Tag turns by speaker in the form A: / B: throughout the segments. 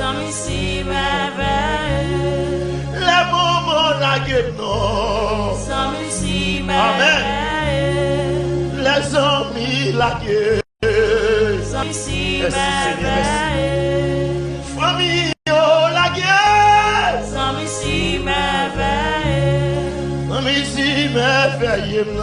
A: Amis si merveilleux.
B: Les moments la guénon.
A: Amis si merveilleux.
B: Les amis la guénon.
A: Amis si
B: Merci, Seigneur,
A: merveilleux.
B: Famille la guénon.
A: Amis si merveilleux.
B: Amis si merveilleux.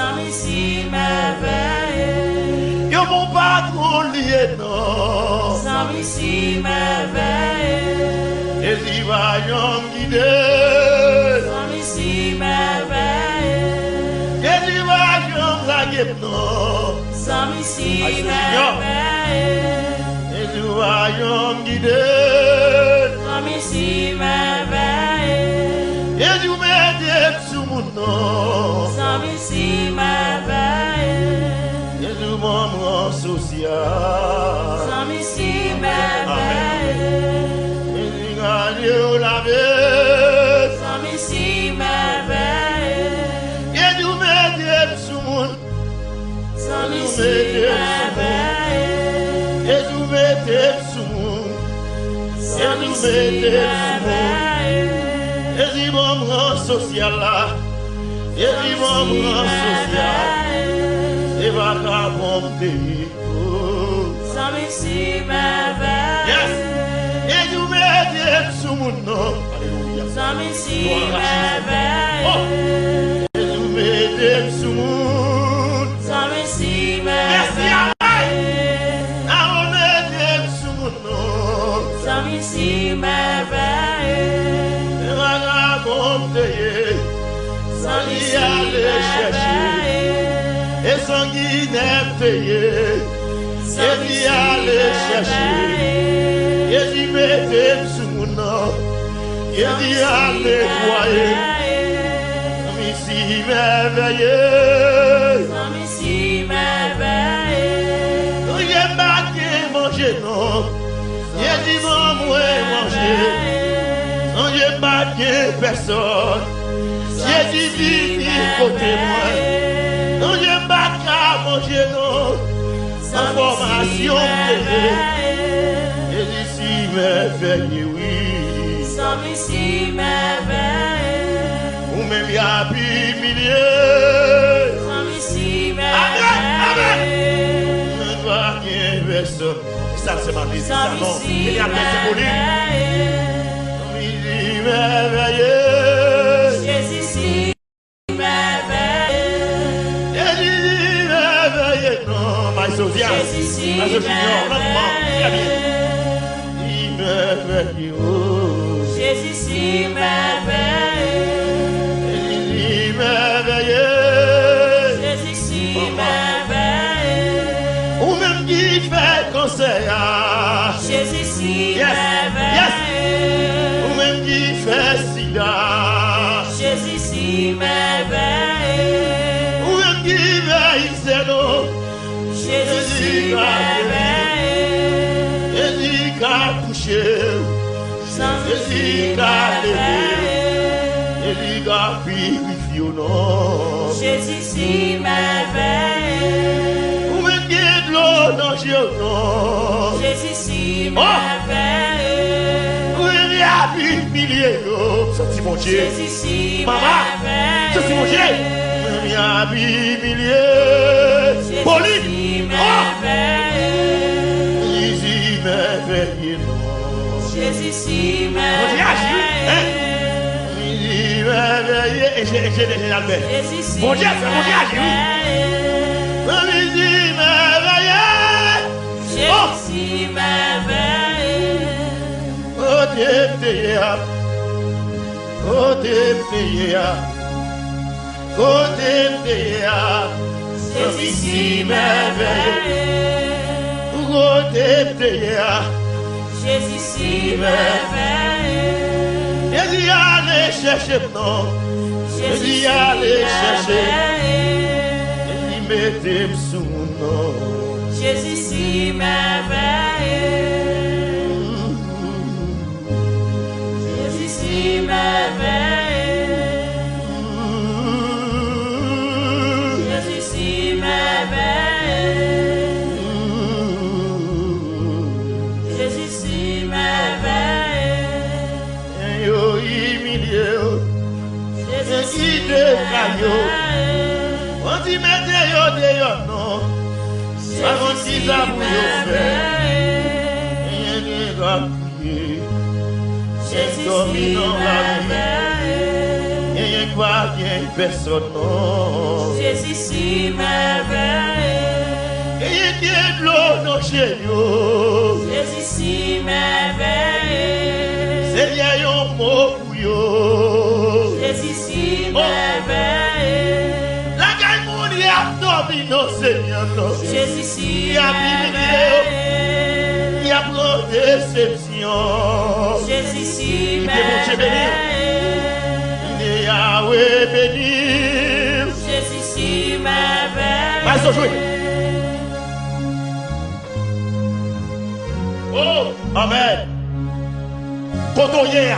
A: Amis si merveilleux.
B: Yo mon patron lié non.
A: Amis si merveilleux.
B: Et si va yon guider.
A: Amis si merveilleux.
B: Et si va yon la guénon.
A: Amis si
B: Aïe,
A: merveilleux.
B: Et si va yon guider.
A: Amis si merveilleux.
B: Et si vous mettez sous mon nom.
A: Amis si merveilleux.
B: Et si vous m'en social.
A: Amis si merveilleux.
B: Et si gardez la vie.
A: Amis si merveilleux.
B: Et si vous mettez sous mon nom.
A: Amis si merveilleux.
B: Et si vous mettez sous mon nom.
A: Amis si merveilleux.
B: Et si mon rang social là. Et si mon rang social. Et va la bonté.
A: Amis si merveilleux.
B: Et si vous mettez sous mon nom. Alléluia.
A: Amis si
B: Et
A: merveilleux.
B: si vous mettez sous mon nom.
A: Amis si
B: Merci à
A: merveilleux.
B: vous mettez sous mon nom.
A: Amis si merveilleux.
B: Et va la bonté.
A: Amis si
B: aller chercher.
A: merveilleux.
B: Et sanguinaire payé. Et d'y aller chercher. Et d'y mettre sous mon nom. Et d'y aller croyer. Amis si merveilleux.
A: Amis si merveilleux.
B: Nous y est battu manger non. Et d'y manger. Nous y est battu personne. Et d'y vivre côté moi. Nous y est battu manger non. Information et d'ici merveilleux, oui.
A: Amis si merveilleux.
B: Ou même y a plus milliers.
A: Amis si
B: Amen, amen.
A: merveilleux.
B: Je ne vois rien personne. Ça c'est ma vie, ça
A: Amis
B: non.
A: si
B: Il y a des symboliques.
A: merveilleux.
B: Amis si merveilleux.
A: Jésus si merveilleux.
B: Et d'ici merveilleux, non. Ma Sophia,
A: Jésus si
B: ma Sophia, lentement, très bien.
A: merveilleux.
B: Si merveilleux.
A: Jésus si merveilleux.
B: Et d'ici merveilleux.
A: Jésus si merveilleux.
B: Ou même qui fait conseil.
A: Jésus si
B: Yes,
A: merveilleux.
B: Ou même qui fait sida.
A: Jésus si merveilleux.
B: Ou même qui veille zéro.
A: Jésus si merveilleux.
B: Jésus qui a couché.
A: Jésus si
B: Jésus qui a levé.
A: merveilleux.
B: Jésus qui a purifié au nom.
A: Jésus si merveilleux.
B: Ou même qui est de l'eau dans le nom.
A: Jésus si merveilleux.
B: Ou même il y a plus de milliers. Senti mon Dieu.
A: Jésus si
B: Maman,
A: merveilleux.
B: senti mon Dieu. Même il y a plus de milliers. Poli.
A: Jésus si merveilleux.
B: Jésus merveilleux.
A: Jésus si
B: Mon Dieu agit, hein?
A: merveilleux.
B: Jésus merveilleux. Et j'ai l'Albert.
A: Jésus si
B: Mon Dieu, c'est mon Dieu agit, oui.
A: merveilleux.
B: Jésus merveilleux.
A: Jésus si merveilleux.
B: Oh, Dieu, oh, Dieu, oh, Dieu,
A: Jésus si merveilleux.
B: oh, Dieu,
A: Jésus si merveilleux.
B: Jésus allez chercher non.
A: Jésus
B: allez
A: si
B: chercher.
A: merveilleux.
B: Jésus mettez sous mon nom.
A: Jésus si merveilleux. Jésus si merveilleux. Jésus si merveilleux. Jésus si
B: de caillou. On dit mettez yo dehors non. Avant qu'ils abouillent fait. Rien ne va prier. C'est dominant la vie. Rien ne va bien personne non.
A: Jésus si merveilleux.
B: Rien qui est de l'eau dans chez nous.
A: Jésus si merveilleux.
B: C'est bien un mot pour yo.
A: Jésus si merveilleux.
B: La gagne moun y a domino Seigneur non.
A: Jésus si
B: Y a
A: merveilleux.
B: il y a trop de déception.
A: Jésus si
B: Il est bon Dieu béni.
A: merveilleux.
B: Il est Yahweh béni.
A: Jésus si merveilleux.
B: Vas-y, jouez. Oh, amen. Quand on y est,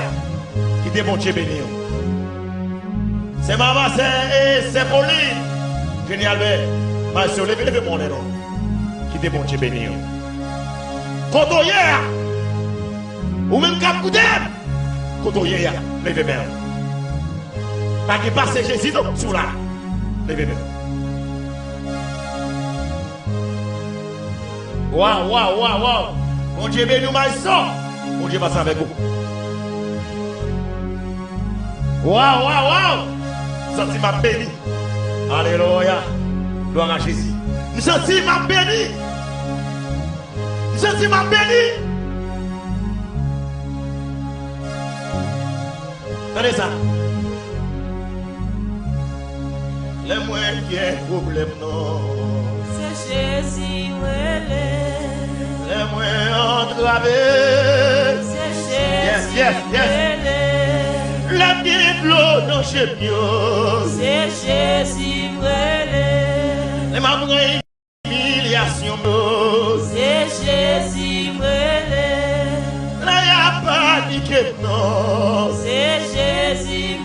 B: il est bon Dieu béni. C'est maman, c'est Pauline. Génial, mais si on lève mon nom, qui est bon Dieu béni. Quand on y est, ou même cap coudem, quand on y est, levez bien. Pas que passe Jésus donc sur là, levez bien. Waouh, waouh, waouh, waouh. Bon Dieu béni, nous maïsons. Bon Dieu passe avec vous. Waouh, waouh, waouh. Senti ma béni. Alléluia. Gloire à Jésus. Nous senti ma béni. Nous senti ma béni. Attendez ça. Les moins qui ont problème non.
A: C'est Jésus
B: Les moins entravés.
A: C'est
B: Yes,
A: Jésus
B: yes, yes. La petite l'eau dans chez nous.
A: C'est Jésus
B: Les mamans humiliation.
A: C'est Jésus
B: Là y a pas de non.
A: C'est Jésus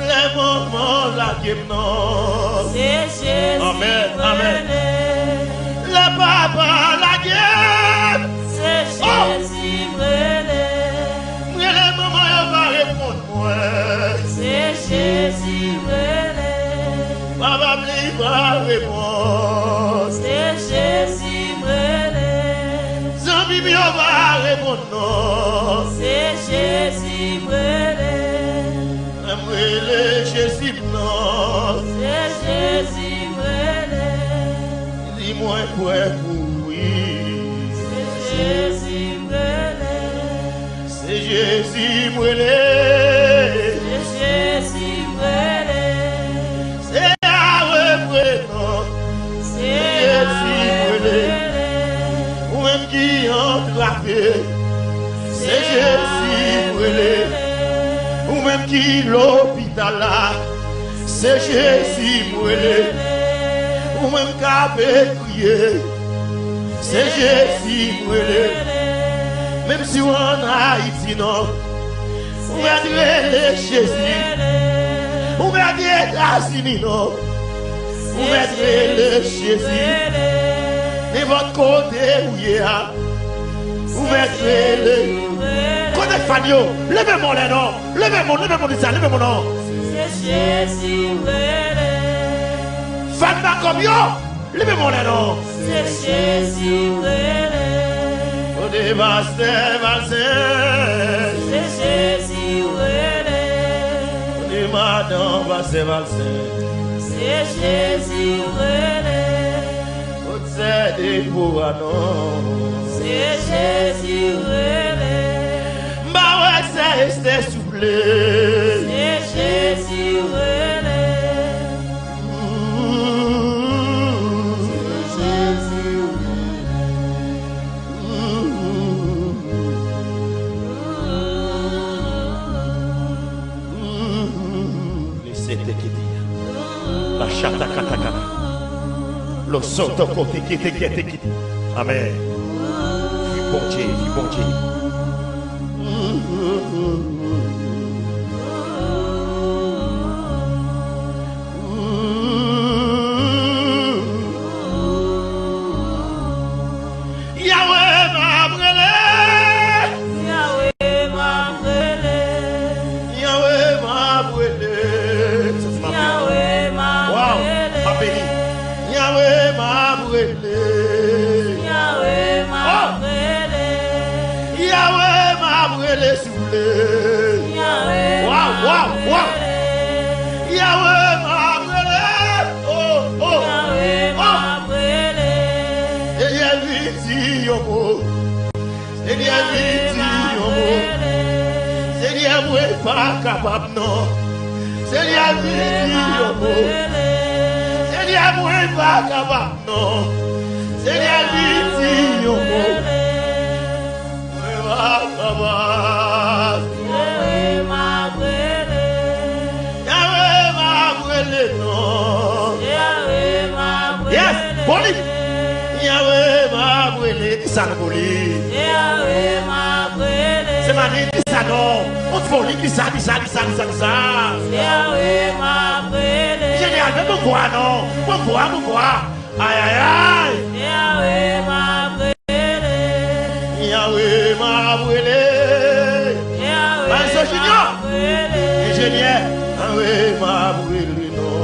B: Les moments la gueule non.
A: C'est Jésus
B: Amen, amen. Le papa la gueule.
A: C'est Jésus
B: Les mamans yo va répondre moi.
A: C'est Jésus
B: Papa me va répondre.
A: C'est Jésus
B: Zambi yo va répondre non.
A: C'est Jésus
B: Amrele Jésus non.
A: C'est Jésus
B: Dis-moi quoi oui.
A: C'est Jésus
B: C'est Jésus brûlé.
A: C'est Jésus
B: C'est Yahweh prénom.
A: C'est
B: Jésus brûlé. Ou même qui entravé. C'est Jésus brûlé. Ou même qui l'hôpital là. C'est Jésus brûlé. Ou même qui a crié. C'est Jésus brûlé. Même si on en Haïti, non. Ou bien dire Jésus. Ou bien dire États-Unis, non. Ou bien dire Jésus. De votre côté, où il y a. Ou bien dire côté Fabio. Levez-moi les noms. Levez-moi ça. Levez-moi non.
A: C'est Jésus
B: Fatma comme yo. Levez-moi les noms.
A: C'est Jésus
B: Au dévaste, valsé.
A: C'est Jésus
B: Au madame, valsé, valsé.
A: C'est Jésus
B: Au c'est pour non.
A: C'est Jésus
B: Bah ouais, c'est resté soufflé.
A: C'est Jésus
B: La chata katakana. Lo soto kote kite kite kite. Amen. Bon Dieu, bon Dieu. Yahweh m'a brûlé.
A: Yahweh m'a brûlé.
B: Yahweh m'a brûlé. brûlé soulé. Waouh, waouh, waouh. Yahweh m'a brûlé. Oh, oh, oh. Seigneur, vite, yomo. Seigneur, vite, yomo. Seigneur, moi, pas capable, non. Seigneur, vite, yomo. Seigneur, moi, pas capable, non. Seigneur, vite, yomo. Yes, Boli. Yahweh m'a brûlé, ça nous brûle. C'est ma vie, ça non. On te folie, ça. Génial, mais mon voix, non. Mon voix. Aïe, aïe, aïe. Yahweh m'a brûlé. Maïso Junior. Ingénieur. Yahweh m'a brûlé, non.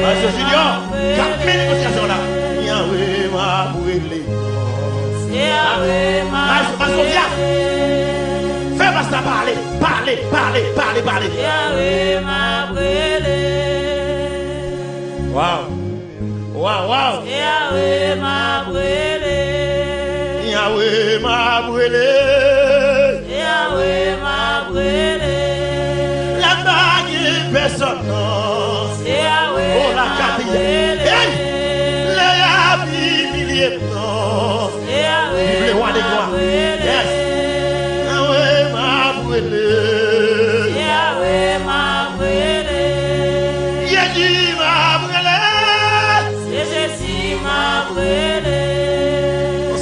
B: Maïso Junior. 4 000 négociations là. Yahweh m'a brûlé. Maïso Dia. Fais-moi ça parler.
A: Yahweh m'a brûlé.
B: Wow.
A: Yahweh m'a brûlé.
B: Yahweh m'a brûlé.
A: Yahweh m'a brûlé.
B: La bague personne non.
A: Yahweh
B: Oh la
A: m'a
B: capille.
A: brûlé.
B: Les habits milliers non.
A: Yahweh
B: Le roi des gloires. Yes. Yahweh m'a brûlé.
A: Yahweh m'a brûlé.
B: Jésus m'a brûlé.
A: Jésus m'a brûlé.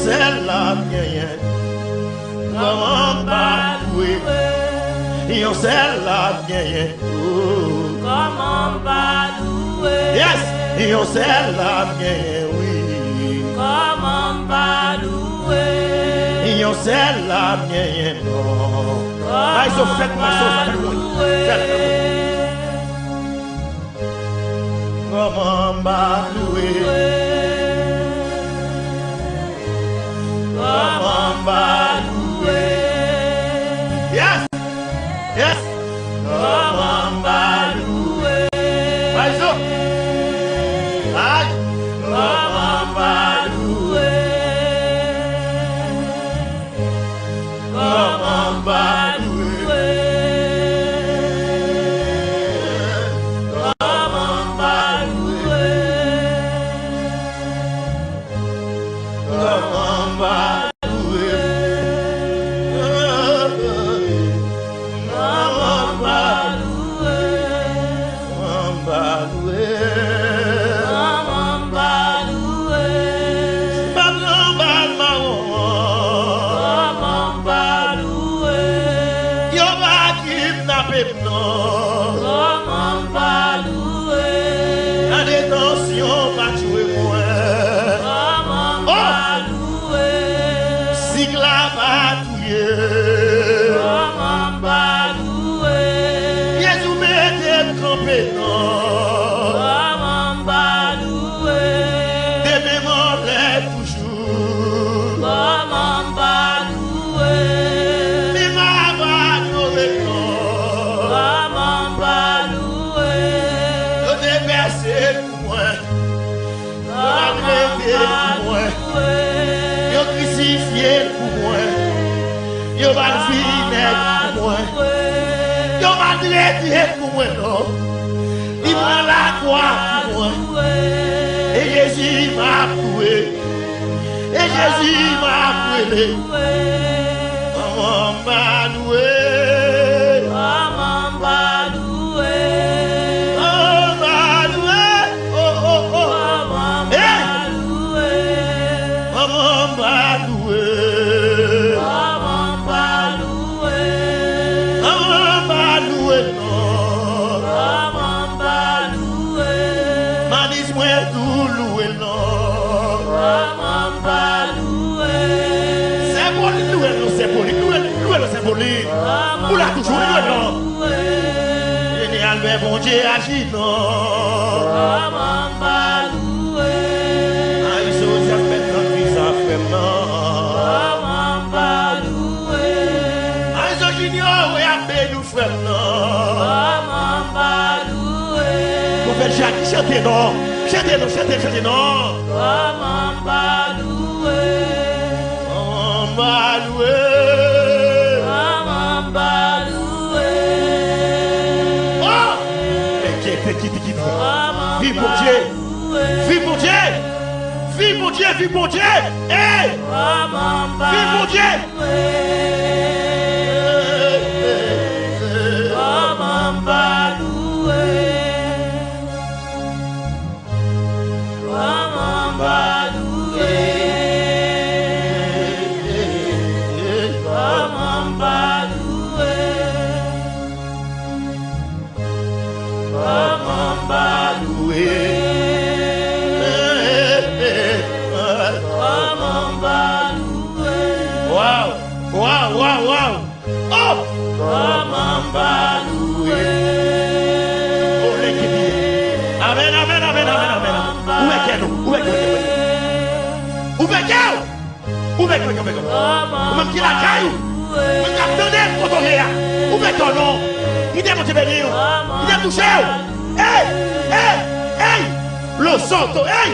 B: C'est la mienne. Comment pas louer? C'est la mienne.
A: Comment pas louer?
B: Yes. C'est la mienne, oui.
A: Comment pas louer?
B: C'est la mienne, non. Ils ont fait ma chose. Comment pas louer? Comment pas louer? Yes. Comment pas louer? Ils ont. Aïe. Comment pas louer? Comment pas louer? Comment pas louer? Comment pas louer? Comment pas louer? Yo va le finir pour moi. Yo va le retirer pour moi, non. Il prend la croix pour moi. Et Jésus m'a prouvé. Et Jésus m'a prouvé. Maman m'a loué.
A: Maman m'a loué.
B: Maman m'a loué. Oh, oh, oh.
A: Maman m'a loué.
B: Maman m'a loué. Pour la toujours non. Génial, mais bon Dieu agit non. Ils ont jamais fait ça fait non. frère, non.
A: Comment balouer?
B: Prophète Jacques, chantez non. Chantez non, chantez non.
A: Comment balouer?
B: Comment balouer?
A: Comment balouer?
B: Oh! Petit. Vie pour Dieu. Vie pour Dieu. Vie pour Dieu, vie pour Dieu. Hey! Vie pour Dieu.
A: Comment balouer? Comment balouer? Comment balouer? Comment balouer? Comment balouer?
B: Wow. Oh!
A: Comment balouer?
B: Oh, l'équipe. Amen. Où est qu'elle? Où est même qui la caille? Où est donné pour ton réa? Où est ton nom? Il est monté bénir. Il est touché. Hey! Le santo. Hey!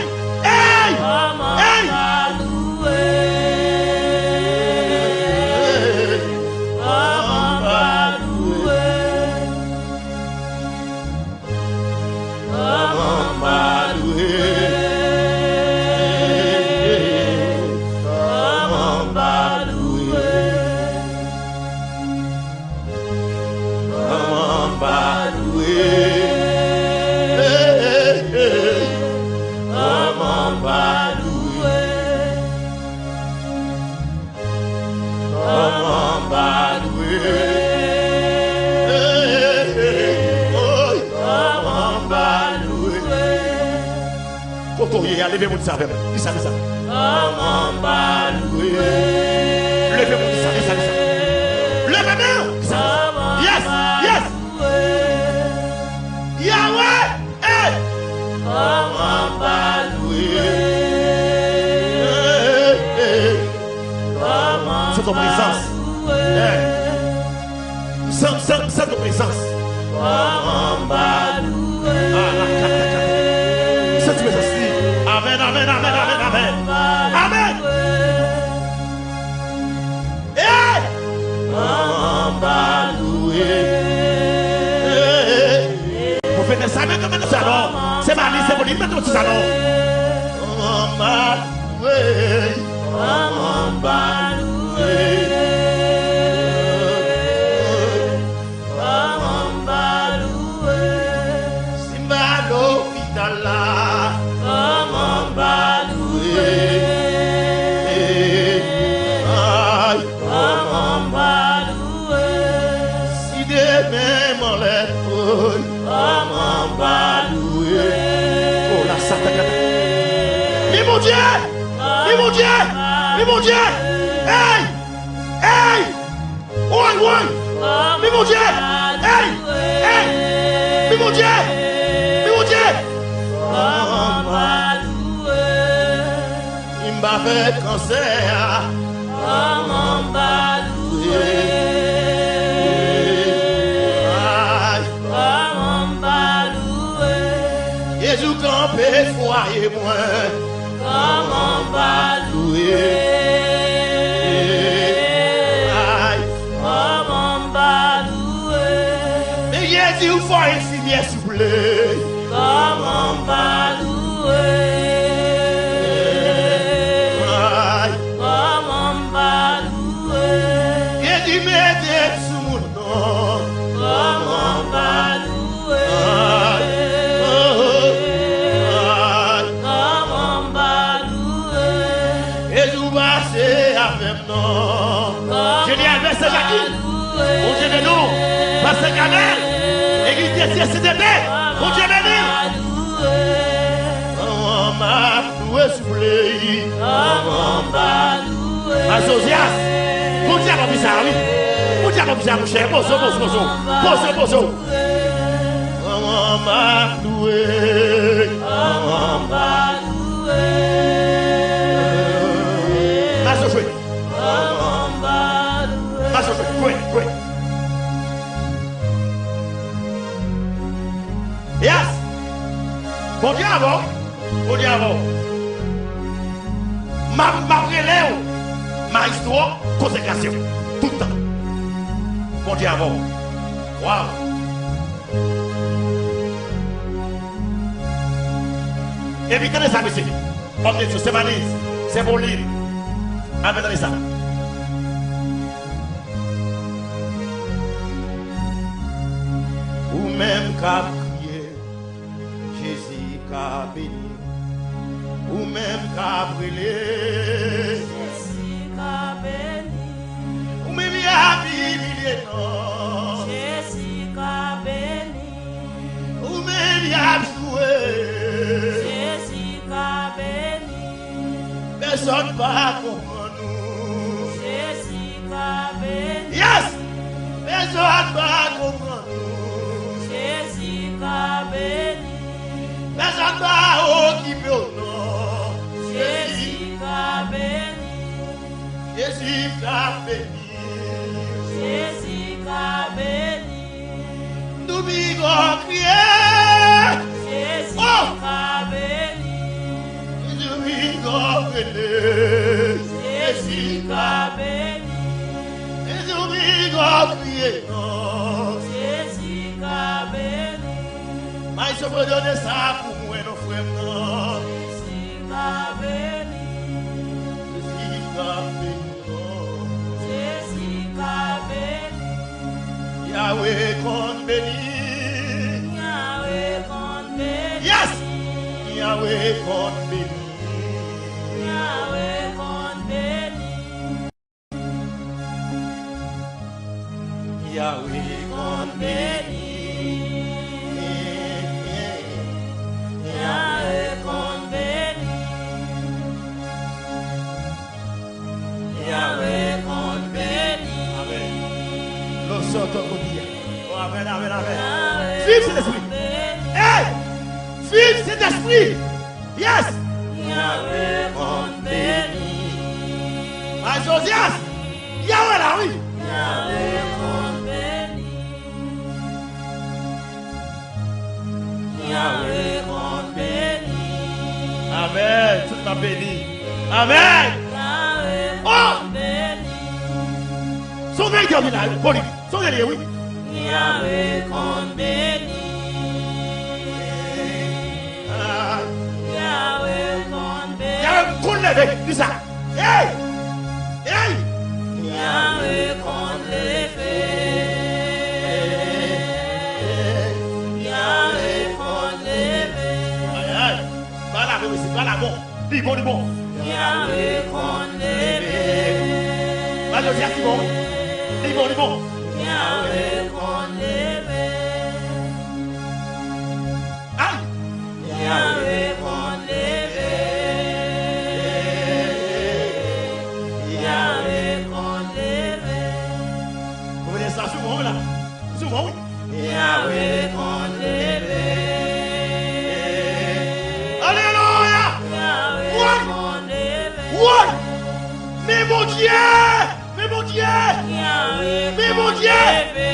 B: Levez-moi de ça, dis ça.
A: Comment balouer?
B: Levez-moi de ça. Levez-moi. Yes. Yahweh. Hey.
A: Comment balouer?
B: C'est ton présence. C'est ton présence.
A: Comment balouer?
B: C'est ton présence. Amen. Hey!
A: Comment balouer?
B: Vous faites ça, mais comment ça non? C'est ma liste, c'est mon livre, mais comment ça non? Comment balouer?
A: Comment balouer? Comment balouer?
B: Simba l'hôpital là.
A: Comment balouer? Comment balouer?
B: Si demain m'en lève,
A: Comment balouer?
B: oh la satana. Mais mon Dieu! Hey! Ouais! Mais mon Dieu! Hey! Mais mon Dieu!
A: Comment balouer?
B: Il m'a fait cancer.
A: Comment balouer? Comment balouer?
B: Jésus campé foyer moi.
A: Comment balouer? Comment balouer?
B: Mais Jésus faut infirmière s'il vous plaît.
A: Comment balouer? Comment balouer?
B: Jésus m'aide sous mon nom.
A: Comment balouer? Comment balouer?
B: Jésus va c'est avec nous. Je dis à verset Jacques. Mon Dieu de nous. Pasteur Canel. Église des CCDP. Mon Dieu béni. Comment balouer s'il vous plaît.
A: Comment balouer?
B: Associas. Mon Dieu m'a ça, oui. Mon Dieu m'a ça, mon cher. Bonjour. Comment balouer.
A: Comment balouer?
B: Masso joué.
A: Comment balouer?
B: Masso joué. Bon Dieu avant. Bon Dieu avant. Ma relève. Ma histoire, consécration. Tout le temps. Bon Dieu avant. Waouh. Et puis, tenez ça, monsieur. Homme de Dieu, c'est valise. C'est bon livre. Amen, ça. Ou même qu'à prier, Jésus qu'à bénir. Ou même qu'à brûler,
A: Jésus qu'a béni.
B: ou même y a bilé non.
A: Jésus qu'a béni.
B: Ou même y a joué.
A: Jésus qu'a béni.
B: Personne pas comprendre nous.
A: Jésus qu'a béni.
B: Yes! Personne pas comprendre nous.
A: Jésus qu'a béni.
B: Personne pas occuper au nom.
A: Jésus qu'a béni.
B: Jésus qu'a béni.
A: Jésus qu'a béni.
B: Nous vivons crier.
A: Jésus
B: Oh!
A: qu'a béni.
B: Nous vivons crier.
A: Jésus qu'a béni.
B: Nous vivons crier. Non.
A: Jésus qu'a béni.
B: Mais je veux donner ça pour moi, nos frères. Non.
A: Jésus qu'a béni.
B: Jésus qu'a béni. Non.
A: Jésus qu'a béni.
B: Yahweh qu'on bénit.
A: Yahweh qu'on béni.
B: Yes! Yahweh qu'on bénit.
A: Yahweh qu'on béni.
B: Yahweh qu'on bénit.
A: Yahweh qu'on béni. Yahweh qu'on béni.
B: Amen. Nous sommes oh, amen, amen, amen.
A: Yahweh
B: Vive cet esprit.
A: qu'on béni.
B: Hey! Vive cet esprit. Yes!
A: Yahweh qu'on béni.
B: My Josias. Yahweh là, oui.
A: Yahweh qu'on béni. Yahweh qu'on béni.
B: Amen. Tout m'a béni. Amen.
A: Yahweh
B: Oh!
A: qu'on béni.
B: Sauvez Dieu, là. Bon, sauvez-le, oui.
A: Yahweh qu'on béni.
B: Ah.
A: Yahweh qu'on béni.
B: Yahweh qu'on lève. Dis ça. Hey! Hey!
A: Yahweh qu'on lève. Yahweh qu'on lève.
B: Aïe, aïe. Voilà, oui, c'est voilà, bon. Dis bon, dis bon.
A: Yahweh qu'on lève.
B: My Josias, dis bon. Dis bon, dis bon.
A: Yahweh qu'on lève.
B: Aïe!
A: Yahweh qu'on lève. Yahweh qu'on lève.
B: Vous voyez ça, souvent, là. Souvent, oui.
A: Yahweh qu'on lève.
B: Alléluia!
A: Yahweh
B: Ouais.
A: qu'on lève.
B: Ouais! Mais mon Dieu! Mais mon Dieu!
A: Yahweh
B: Mais mon Dieu!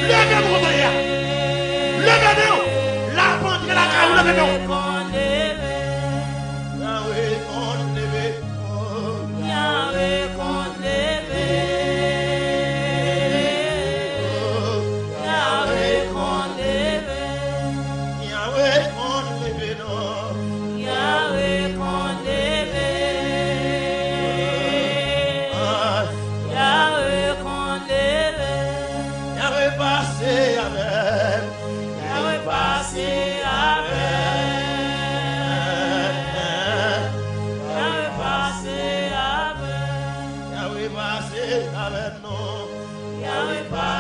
B: Levez-vous contre hier! Levez-vous! La pente de la caille, levez-vous!
A: qu'on lève.
B: Yahweh, on lève.
A: Yahweh qu'on lève. Yahweh qu'on lève.
B: Yahweh, on lève, non.
A: Yahweh qu'on lève.
B: Ah,
A: Yahweh qu'on lève.
B: Yahweh, passez avec.
A: Yahweh passez avec. Yahweh passez avec.
B: Yahweh, passez avec, non.
A: Yahweh passez